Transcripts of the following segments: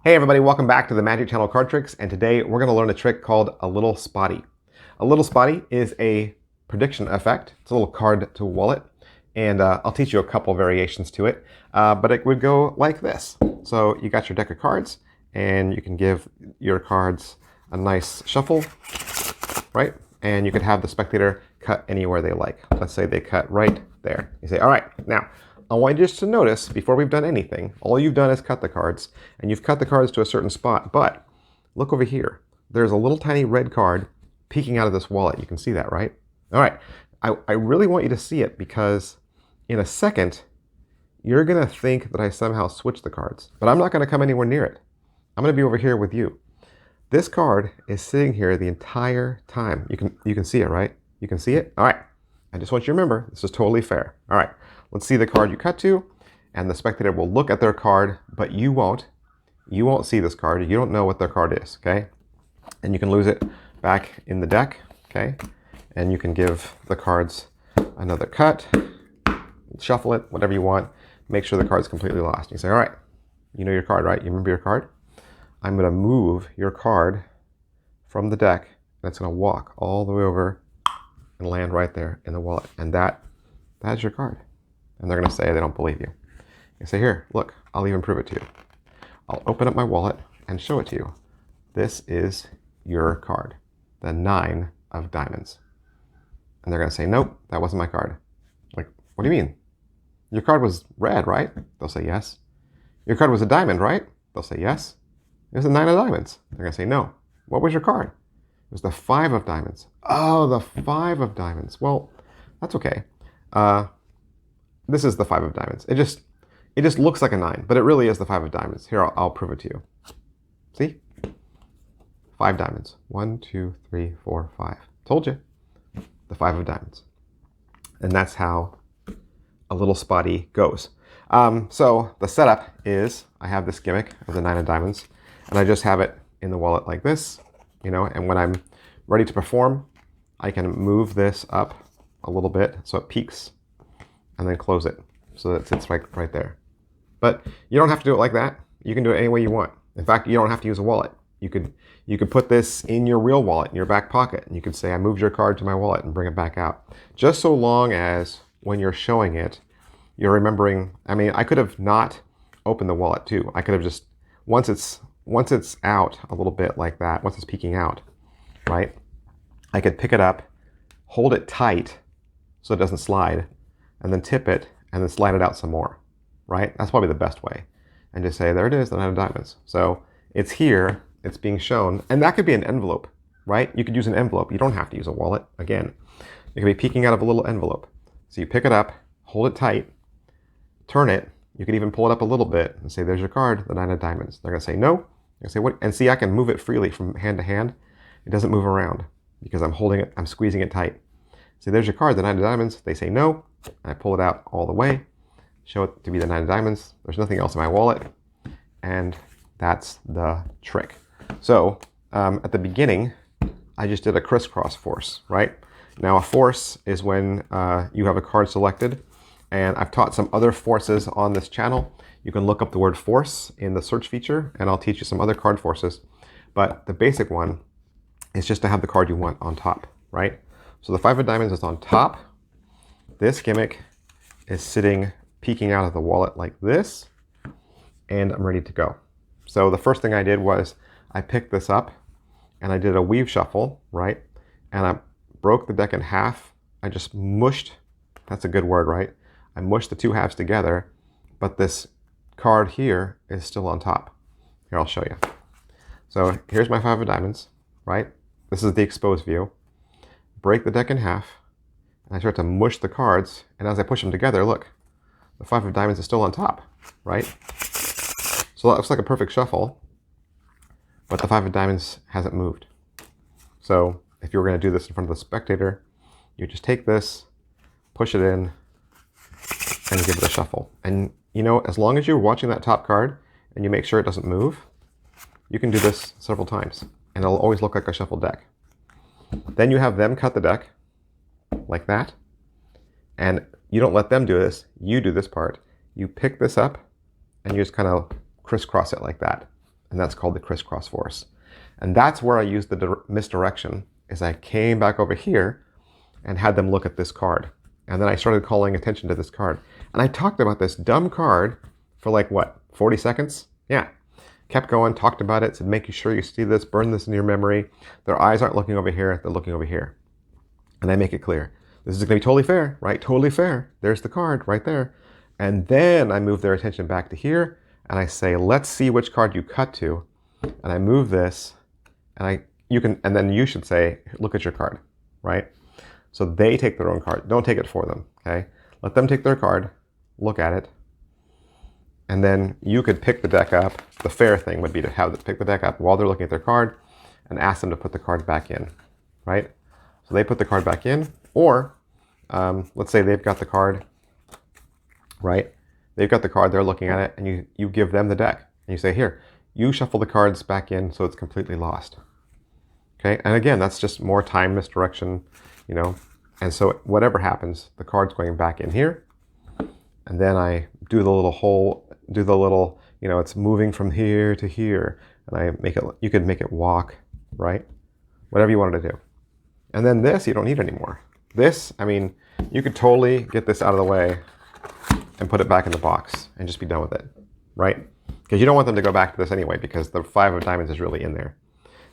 Hey everybody, welcome back to the Magic Channel Card Tricks, and today we're going to learn a trick called a little spotty. A little spotty is a prediction effect. It's a little card to wallet, and I'll teach you a couple variations to it, but it would go like this. So you got your deck of cards, and you can give your cards a nice shuffle, right? And you could have the spectator cut anywhere they like. Let's say they cut right there. You say, all right, now, I want you just to notice, before we've done anything, all you've done is cut the cards, and you've cut the cards to a certain spot, but look over here. There's a little tiny red card peeking out of this wallet. You can see that, right? All right, I really want you to see it because in a second, you're gonna think that I somehow switched the cards, but I'm not gonna come anywhere near it. I'm gonna be over here with you. This card is sitting here the entire time. You can see it, right? You can see it? All right, I just want you to remember, this is totally fair. All right. Let's see the card you cut to, and the spectator will look at their card, but you won't. You won't see this card. You don't know what their card is, okay? And you can lose it back in the deck, okay? And you can give the cards another cut, shuffle it, whatever you want. Make sure the card's completely lost. You say, all right, you know your card, right? You remember your card? I'm going to move your card from the deck, and it's going to walk all the way over and land right there in the wallet. And that's your card. And they're going to say they don't believe you. You say, here, look, I'll even prove it to you. I'll open up my wallet and show it to you. This is your card, the 9 of diamonds. And they're going to say, nope, that wasn't my card. Like, what do you mean? Your card was red, right? They'll say, yes. Your card was a diamond, right? They'll say, yes. It was the 9 of diamonds. They're going to say, no. What was your card? It was the 5 of diamonds. Oh, the 5 of diamonds. Well, that's okay. This is the 5 of diamonds. It just looks like a 9, but it really is the 5 of diamonds. Here, I'll prove it to you. See? 5 diamonds. 1, 2, 3, 4, 5. Told you. The 5 of diamonds. And that's how a little spotty goes. So the setup is I have this gimmick of the 9 of diamonds, and I just have it in the wallet like this, you know, and when I'm ready to perform, I can move this up a little bit so it peaks, and then close it so that it sits right there. But you don't have to do it like that. You can do it any way you want. In fact, you don't have to use a wallet. You could put this in your real wallet, in your back pocket, and you could say, I moved your card to my wallet and bring it back out. Just so long as when you're showing it, you're remembering, I mean, I could have not opened the wallet too. I could have just, once it's out a little bit like that, once it's peeking out, right? I could pick it up, hold it tight so it doesn't slide, and then tip it, and then slide it out some more, right? That's probably the best way. And just say, there it is, the 9 of diamonds. So it's here, it's being shown, and that could be an envelope, right? You could use an envelope. You don't have to use a wallet, again. It could be peeking out of a little envelope. So you pick it up, hold it tight, turn it, you could even pull it up a little bit and say, there's your card, the 9 of diamonds. They're gonna say, no. You're gonna say, what? And see, I can move it freely from hand to hand. It doesn't move around because I'm holding it, I'm squeezing it tight. Say, there's your card, the 9 of diamonds. They say no. I pull it out all the way, show it to be the 9 of diamonds. There's nothing else in my wallet, and that's the trick. So at the beginning, I just did a crisscross force, right? Now a force is when you have a card selected, and I've taught some other forces on this channel. You can look up the word force in the search feature, and I'll teach you some other card forces. But the basic one is just to have the card you want on top, right? So the 5 of diamonds is on top. This gimmick is sitting, peeking out of the wallet like this, and I'm ready to go. So the first thing I did was I picked this up, and I did a weave shuffle, right? And I broke the deck in half. I just mushed, that's a good word, right? I mushed the 2 halves together, but this card here is still on top. Here, I'll show you. So here's my 5 of diamonds, right? This is the exposed view. Break the deck in half, and I start to mush the cards, and as I push them together, look, the 5 of diamonds is still on top, right? So that looks like a perfect shuffle, but the 5 of diamonds hasn't moved. So if you were going to do this in front of the spectator, you just take this, push it in, and give it a shuffle. And you know, as long as you're watching that top card and you make sure it doesn't move, you can do this several times, and it'll always look like a shuffled deck. Then you have them cut the deck like that, and you don't let them do this, you do this part. You pick this up and you just kind of crisscross it like that. and that's called the crisscross force. And that's where I used the misdirection, is I came back over here and had them look at this card. And then I started calling attention to this card. And I talked about this dumb card for like, what, 40 seconds? Yeah. Kept going, talked about it, said, make sure you see this, burn this in your memory. Their eyes aren't looking over here, they're looking over here. And I make it clear. This is going to be totally fair, right? Totally fair. There's the card right there. And then I move their attention back to here, and I say, let's see which card you cut to. And I move this, and then you should say, look at your card, right? So they take their own card. Don't take it for them, okay? Let them take their card, look at it, and then you could pick the deck up. The fair thing would be to have them pick the deck up while they're looking at their card and ask them to put the card back in, right? So they put the card back in, or let's say they've got the card, right? They've got the card, they're looking at it, and you give them the deck. And you say, here, you shuffle the cards back in so it's completely lost. Okay, and again, that's just more time misdirection, you know. And so whatever happens, the card's going back in here, and then I do the little hole, you know, it's moving from here to here, and I make it, you could make it walk, right? Whatever you wanted to do. And then this, you don't need anymore. This, I mean, you could totally get this out of the way and put it back in the box and just be done with it, right? Because you don't want them to go back to this anyway, because the 5 of diamonds is really in there.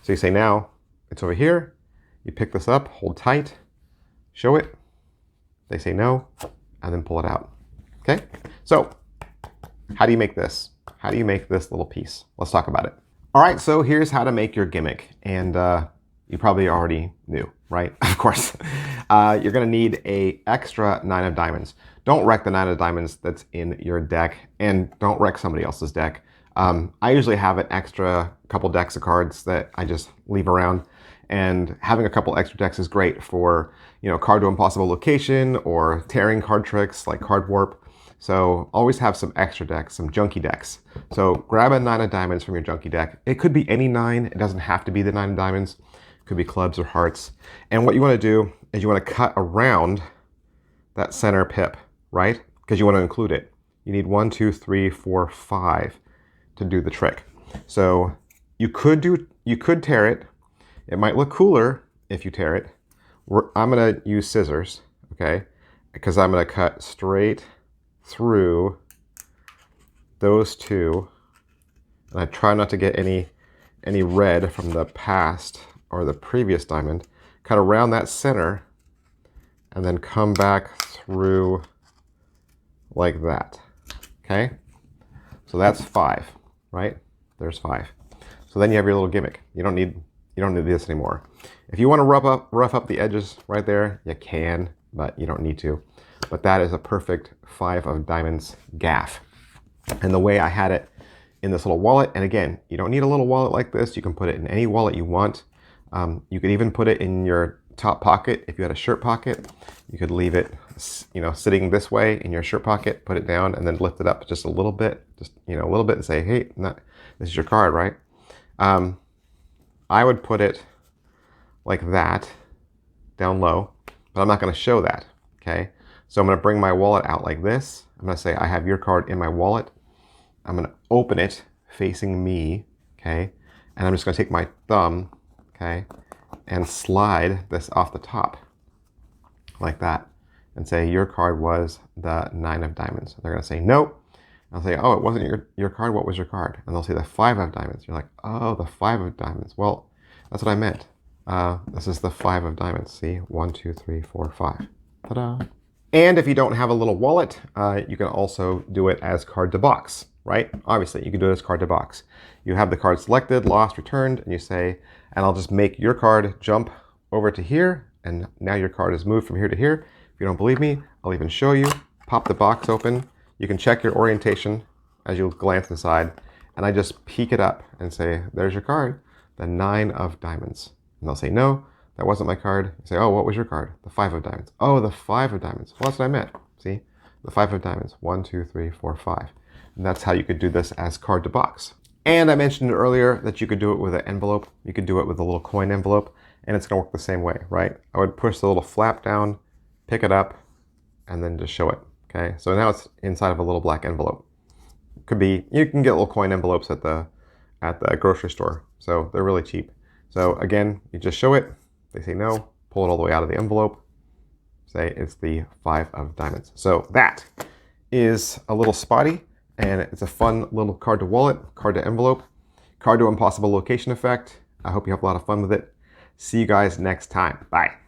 So you say, now, it's over here. You pick this up, hold tight, show it. They say no, and then pull it out. Okay? So, how do you make this? How do you make this little piece? Let's talk about it. All right, so here's how to make your gimmick. And you probably already knew, right? Of course. You're going to need an extra 9 of diamonds. Don't wreck the 9 of diamonds that's in your deck, and don't wreck somebody else's deck. I usually have an extra couple decks of cards that I just leave around, and having a couple extra decks is great for, you know, card to impossible location or tearing card tricks like card warp. So always have some extra decks, some junky decks. So grab a 9 of diamonds from your junky deck. It could be any 9. It doesn't have to be the 9 of diamonds. It could be clubs or hearts. And what you want to do is you want to cut around that center pip, right? Because you want to include it. You need 1, 2, 3, 4, 5 to do the trick. So you could tear it. It might look cooler if you tear it. I'm going to use scissors, okay? Because I'm going to cut straight through those two. And I try not to get any red from the past or the previous diamond. Cut around that center and then come back through like that, okay? So that's 5, right? There's 5. So then you have your little gimmick. You don't need this anymore. If you want to rough up the edges right there, you can, but you don't need to. But that is a perfect 5 of diamonds gaff. And the way I had it in this little wallet, and again, you don't need a little wallet like this. You can put it in any wallet you want. You could even put it in your top pocket. If you had a shirt pocket, you could leave it, you know, sitting this way in your shirt pocket, put it down, and then lift it up just a little bit, and say, hey, this is your card, right? I would put it like that, down low, but I'm not going to show that, okay? So I'm going to bring my wallet out like this. I'm going to say, I have your card in my wallet. I'm going to open it facing me, okay? And I'm just going to take my thumb, okay, and slide this off the top like that and say, your card was the 9 of diamonds. They're going to say, nope. I'll say, oh, it wasn't your card. What was your card? And they'll say the 5 of diamonds. You're like, oh, the 5 of diamonds. Well, that's what I meant. This is the 5 of diamonds. See, 1, 2, 3, 4, 5. Ta-da. And if you don't have a little wallet, you can also do it as card to box, right? Obviously, you can do it as card to box. You have the card selected, lost, returned, and you say, and I'll just make your card jump over to here, and now your card is moved from here to here. If you don't believe me, I'll even show you. Pop the box open. You can check your orientation as you glance inside, and I just peek it up and say, there's your card, the 9 of diamonds. And they'll say, no, that wasn't my card. You say, oh, what was your card? The 5 of diamonds. Oh, the 5 of diamonds. Well, that's what I meant. See, the 5 of diamonds. 1, 2, 3, 4, 5. And that's how you could do this as card to box. And I mentioned earlier that you could do it with an envelope. You could do it with a little coin envelope, and it's going to work the same way, right? I would push the little flap down, pick it up, and then just show it. Okay, so now it's inside of a little black envelope. Could be, you can get little coin envelopes at the at the grocery store. So they're really cheap. So again, you just show it. They say no. Pull it all the way out of the envelope. Say it's the 5 of diamonds. So that is a little spotty, and it's a fun little card to wallet, card to envelope, card to impossible location effect. I hope you have a lot of fun with it. See you guys next time. Bye.